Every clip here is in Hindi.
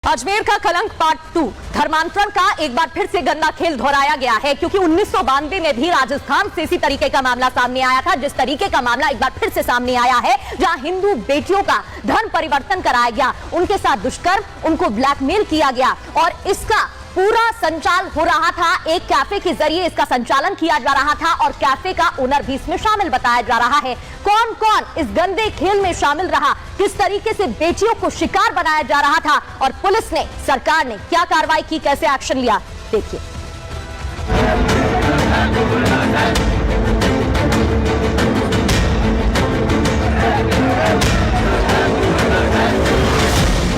अजमेर का कलंक पार्ट 2 धर्मांतरण का एक बार फिर से गंदा खेल दोहराया गया है, क्योंकि 1992 में भी राजस्थान से इसी तरीके का मामला सामने आया था। जिस तरीके का मामला एक बार फिर से सामने आया है, जहां हिंदू बेटियों का धर्म परिवर्तन कराया गया, उनके साथ दुष्कर्म, उनको ब्लैकमेल किया गया और इसका पूरा संचालन हो रहा था। एक कैफे के जरिए इसका संचालन किया जा रहा था और कैफे का ओनर भी इसमें शामिल बताया जा रहा है। कौन कौन इस गंदे खेल में शामिल रहा, किस तरीके से बेटियों को शिकार बनाया जा रहा था और पुलिस ने, सरकार ने क्या कार्रवाई की, कैसे एक्शन लिया, देखिए।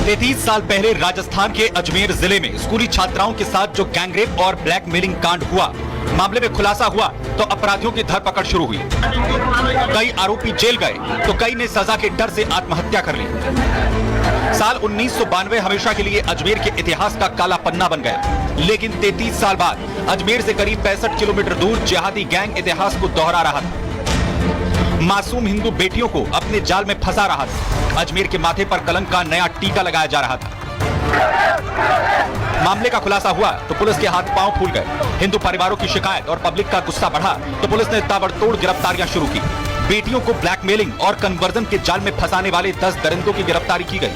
33 साल पहले राजस्थान के अजमेर जिले में स्कूली छात्राओं के साथ जो गैंगरेप और ब्लैकमेलिंग कांड हुआ, मामले में खुलासा हुआ तो अपराधियों की धरपकड़ शुरू हुई। कई आरोपी जेल गए तो कई ने सजा के डर से आत्महत्या कर ली। साल 1992 हमेशा के लिए अजमेर के इतिहास का काला पन्ना बन गया, लेकिन 33 साल बाद अजमेर से करीब 65 किलोमीटर दूर जिहादी गैंग इतिहास को दोहरा रहा था। मासूम हिंदू बेटियों को अपने जाल में फंसा रहा था। अजमेर के माथे पर कलंक का नया टीका लगाया जा रहा था। मामले का खुलासा हुआ तो पुलिस के हाथ पांव फूल गए। हिंदू परिवारों की शिकायत और पब्लिक का गुस्सा बढ़ा तो पुलिस ने ताबड़तोड़ गिरफ्तारियां शुरू की। बेटियों को ब्लैकमेलिंग और कन्वर्जन के जाल में फंसाने वाले 10 दरिंदों की गिरफ्तारी की गई।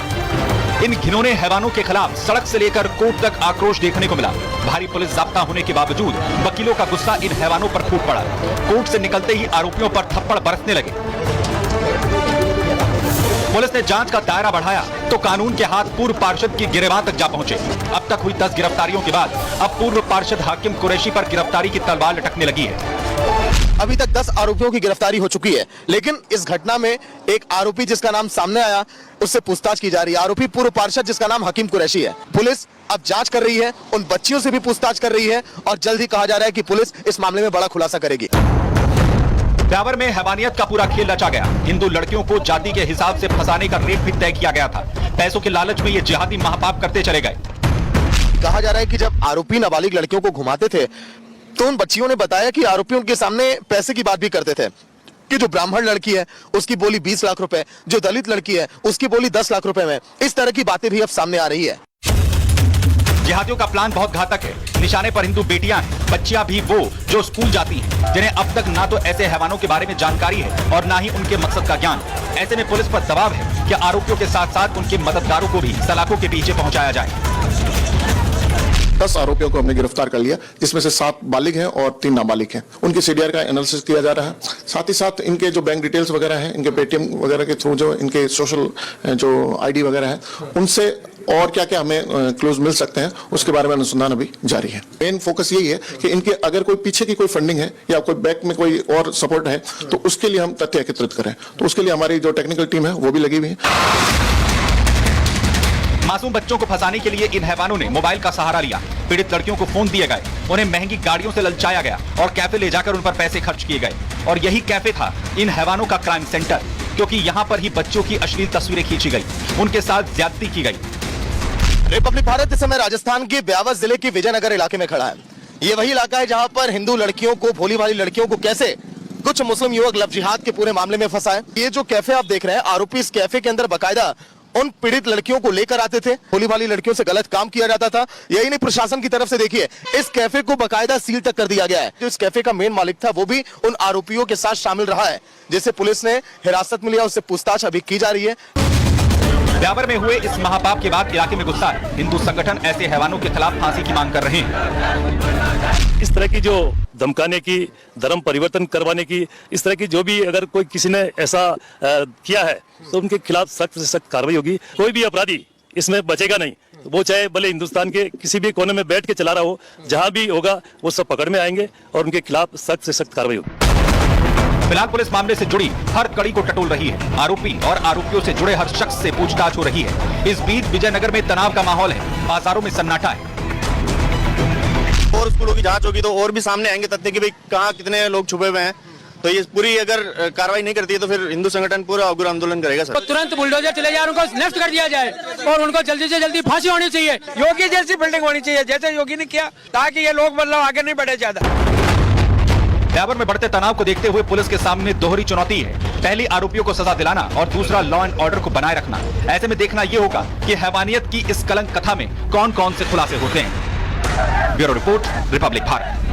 इन घिनौने हैवानों के खिलाफ सड़क से लेकर कोर्ट तक आक्रोश देखने को मिला। भारी पुलिस जाब्ता होने के बावजूद वकीलों का गुस्सा इन हैवानों पर फूट पड़ा। कोर्ट से निकलते ही आरोपियों पर थप्पड़ बरसने लगे। पुलिस ने जांच का दायरा बढ़ाया तो कानून के हाथ पूर्व पार्षद की गिरफ्तारी तक जा पहुंचे। अब तक हुई 10 गिरफ्तारियों के बाद अब पूर्व पार्षद हाकिम कुरैशी पर गिरफ्तारी की तलवार लटकने लगी है। अभी तक 10 आरोपियों की गिरफ्तारी हो चुकी है, लेकिन इस घटना में एक आरोपी जिसका नाम सामने आया, उससे पूछताछ की जा रही है। आरोपी पूर्व पार्षद जिसका नाम हाकिम कुरैशी है। पुलिस अब जांच कर रही है, उन बच्चियों से भी पूछताछ कर रही है और जल्द ही कहा जा रहा है कि पुलिस इस मामले में बड़ा खुलासा करेगी। ब्यावर में हैवानियत का पूरा खेल रचा गया। हिंदू लड़कियों को जाति के हिसाब से फंसाने का रेट भी तय किया गया था। पैसों के लालच में ये जिहादी महापाप करते चले गए। कहा जा रहा है कि जब आरोपी नाबालिग लड़कियों को घुमाते थे तो उन बच्चियों ने बताया कि आरोपी उनके सामने पैसे की बात भी करते थे कि जो ब्राह्मण लड़की है उसकी बोली 20 लाख रुपए, जो दलित लड़की है उसकी बोली 10 लाख रुपए में। इस तरह की बातें भी अब सामने आ रही है। जिहादियों का प्लान बहुत घातक है। निशाने पर हिंदू बेटियां हैं, बच्चियां भी वो जो स्कूल जाती हैं, जिन्हें अब तक ना तो ऐसे हैवानों के बारे में जानकारी है और ना ही उनके मकसद का ज्ञान। ऐसे में पुलिस पर दबाव है कि आरोपियों के साथ साथ उनके मददगारों को भी सलाखों के पीछे पहुंचाया जाए। 10 आरोपियों को हमने गिरफ्तार कर लिया, जिसमें से 7 बालिग हैं और 3 नाबालिग हैं। उनकी सीडीआर का एनालिसिस किया जा रहा है। साथ ही साथ इनके जो बैंक डिटेल्स वगैरह हैं, इनके पेटीएम वगैरह के थ्रू जो इनके सोशल जो आईडी वगैरह है, उनसे और क्या क्या हमें क्लोज मिल सकते हैं, उसके बारे में अनुसंधान अभी जारी है। मेन फोकस यही है कि इनके अगर कोई पीछे की कोई फंडिंग है या कोई बैक में कोई और सपोर्ट है तो उसके लिए हम तथ्य एकत्रित करें। तो उसके लिए हमारी जो टेक्निकल टीम है वो भी लगी हुई है। मासूम बच्चों को फंसाने के लिए इन हैवानों ने मोबाइल का सहारा लिया। पीड़ित लड़कियों को फोन दिए गए, उन्हें महंगी गाड़ियों से ललचाया गया और कैफे ले जाकर उन पर पैसे खर्च किए गए। और यही कैफे था इन हैवानों का क्राइम सेंटर, क्योंकि यहाँ पर ही बच्चों की अश्लील तस्वीरें खींची गई, उनके साथ ज्यादती की गई। रिपब्लिक भारत इस समय राजस्थान के ब्यावर जिले के विजयनगर इलाके में खड़ा है। ये वही इलाका है जहां पर हिंदू लड़कियों को, भोली भाली लड़कियों को कैसे कुछ मुस्लिम युवक लव जिहाद के पूरे मामले में फंसाए। ये जो कैफे आप देख रहे हैं, आरोपी इस कैफे के अंदर बाकायदा उन पीड़ित लड़कियों को लेकर आते थे। भोली भाली लड़कियों से गलत काम किया जाता था। यही नहीं, प्रशासन की तरफ से देखिए इस कैफे को बाकायदा सील तक कर दिया गया है। जो इस कैफे का मेन मालिक था वो भी उन आरोपियों के साथ शामिल रहा है, जिसे पुलिस ने हिरासत में लिया। उससे पूछताछ अभी की जा रही है। ब्यावर में हुए इस महापाप के बाद इलाके में गुस्सा है। हिंदू संगठन ऐसे हैवानों के खिलाफ फांसी की मांग कर रहे हैं। इस तरह की जो धमकाने की, धर्म परिवर्तन करवाने की, इस तरह की जो भी अगर कोई किसी ने ऐसा किया है तो उनके खिलाफ सख्त से सख्त कार्रवाई होगी। कोई भी अपराधी इसमें बचेगा नहीं। वो चाहे भले हिंदुस्तान के किसी भी कोने में बैठ के चला रहा हो, जहां भी होगा वो सब पकड़ में आएंगे और उनके खिलाफ सख्त से सख्त कार्रवाई होगी। फिलहाल पुलिस मामले से जुड़ी हर कड़ी को टटोल रही है। आरोपी और आरोपियों से जुड़े हर शख्स से पूछताछ हो रही है। इस बीच विजयनगर में तनाव का माहौल है, बाजारों में सन्नाटा है। और स्कूलों की जांच होगी तो और भी सामने आएंगे तथ्य कि भाई कहाँ कितने लोग छुपे हुए हैं। तो ये पूरी अगर कार्रवाई नहीं करती है तो फिर हिंदू संगठन पूरा उग्र आंदोलन करेगा सर। तो तुरंत बुलडोजर चले जाए, उनको नष्ट कर दिया जाए और उनको जल्दी से जल्दी फांसी होनी चाहिए। योगी जैसी बिल्डिंग होनी चाहिए, जैसे योगी ने किया, ताकि ये लोग मतलब आगे नहीं बढ़े ज्यादा। ब्यावर में बढ़ते तनाव को देखते हुए पुलिस के सामने दोहरी चुनौती है। पहली आरोपियों को सजा दिलाना और दूसरा लॉ एंड ऑर्डर को बनाए रखना। ऐसे में देखना यह होगा कि हैवानियत की इस कलंक कथा में कौन कौन से खुलासे होते हैं। Bureau report, Republic Bharat.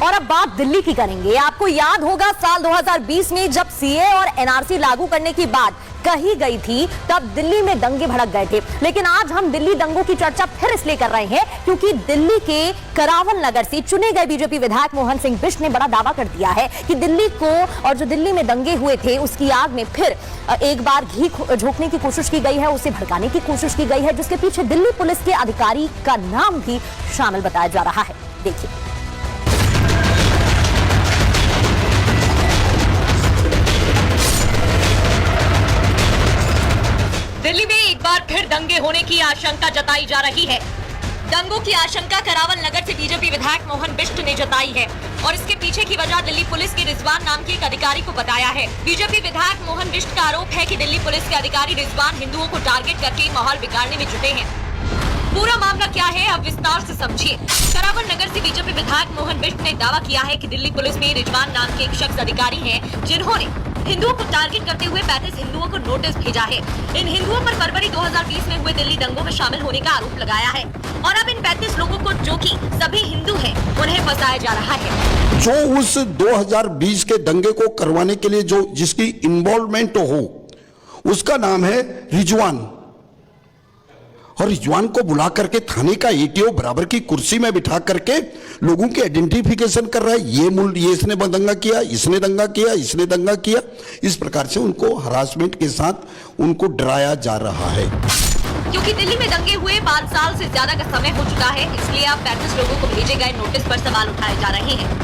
और अब बात दिल्ली की करेंगे। आपको याद होगा साल 2020 में जब सीए और एनआरसी लागू करने की बात कही गई थी, तब दिल्ली में दंगे भड़क गए थे। लेकिन आज हम दिल्ली दंगों की चर्चा फिर इसलिए कर रहे हैं क्योंकि दिल्ली के करावल नगर से चुने गए बीजेपी विधायक मोहन सिंह बिष्ट ने बड़ा दावा कर दिया है कि दिल्ली को और जो दिल्ली में दंगे हुए थे उसकी आग में फिर एक बार घी झोंकने की कोशिश की गई है, उसे भड़काने की कोशिश की गई है, जिसके पीछे दिल्ली पुलिस के अधिकारी का नाम भी शामिल बताया जा रहा है। देखिए। दिल्ली में एक बार फिर दंगे होने की आशंका जताई जा रही है। दंगों की आशंका करावल नगर से बीजेपी विधायक मोहन बिष्ट ने जताई है और इसके पीछे की वजह दिल्ली पुलिस के रिजवान नाम के एक अधिकारी को बताया है। बीजेपी विधायक मोहन बिष्ट का आरोप है कि दिल्ली पुलिस के अधिकारी रिजवान हिंदुओं को टारगेट करके माहौल बिगाड़ने में जुटे हैं। पूरा मामला क्या है, अब विस्तार से समझिए। करावल नगर से बीजेपी विधायक मोहन बिष्ट ने दावा किया है कि दिल्ली पुलिस में रिजवान नाम के एक शख्स अधिकारी हैं जिन्होंने हिंदुओं को टारगेट करते हुए 35 हिंदुओं को नोटिस भेजा है। इन हिंदुओं पर फरवरी 2020 में हुए दिल्ली दंगों में शामिल होने का आरोप लगाया है और अब इन 35 लोगों को, जो कि सभी हिंदू हैं, उन्हें फंसाया जा रहा है। जो उस 2020 के दंगे को करवाने के लिए जो जिसकी इन्वॉल्वमेंट हो, उसका नाम है रिजवान। और रिजवान को बुला करके थाने का एटीओ बराबर की कुर्सी में बिठा करके लोगों की आइडेंटिफिकेशन कर रहा है। ये इसने दंगा किया, इसने दंगा किया, इसने दंगा किया। इस प्रकार से उनको हरासमेंट के साथ उनको डराया जा रहा है। क्योंकि दिल्ली में दंगे हुए 5 साल से ज्यादा का समय हो चुका है, इसलिए अब 35 लोगों को भेजे गए नोटिस पर सवाल उठाए जा रहे हैं।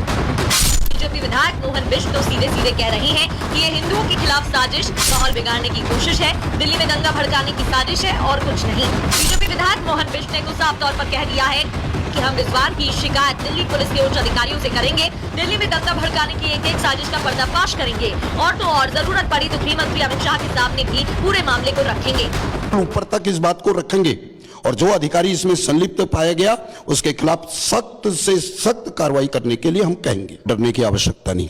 बीजेपी विधायक मोहन बिष्ट तो सीधे सीधे कह रहे हैं कि ये हिंदुओं के खिलाफ साजिश, माहौल बिगाड़ने की कोशिश है, दिल्ली में दंगा भड़काने की साजिश है और कुछ नहीं। बीजेपी विधायक मोहन बिष्ट ने तो साफ तौर पर कह दिया है कि हम रिजवान की शिकायत दिल्ली पुलिस के उच्च अधिकारियों से करेंगे, दिल्ली में दंगा भड़काने की एक साजिश का पर्दाफाश करेंगे और तो और जरूरत पड़ी तो गृह मंत्री अमित शाह के सामने भी पूरे मामले को रखेंगे। ऊपर तक इस बात को रखेंगे और जो अधिकारी इसमें संलिप्त पाया गया उसके खिलाफ सख्त से सख्त कार्रवाई करने के लिए हम कहेंगे। डरने की आवश्यकता नहीं।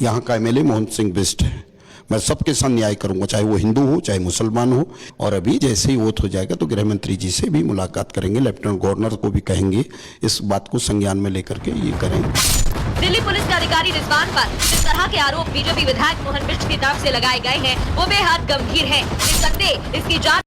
यहाँ का एमएलए मोहन सिंह बिष्ट है। मैं सबके साथ न्याय करूंगा, चाहे वो हिंदू हो चाहे मुसलमान हो। और अभी जैसे ही वोट हो जाएगा तो गृह मंत्री जी से भी मुलाकात करेंगे, लेफ्टिनेंट गवर्नर को भी कहेंगे इस बात को संज्ञान में लेकर के ये करेंगे। दिल्ली पुलिस के अधिकारी रिजवान पर जिस तरह के आरोप बीजेपी विधायक मोहन बिष्ट की तरफ से लगाए गए हैं वो बेहद गंभीर है। निस्संदेह इसकी जांच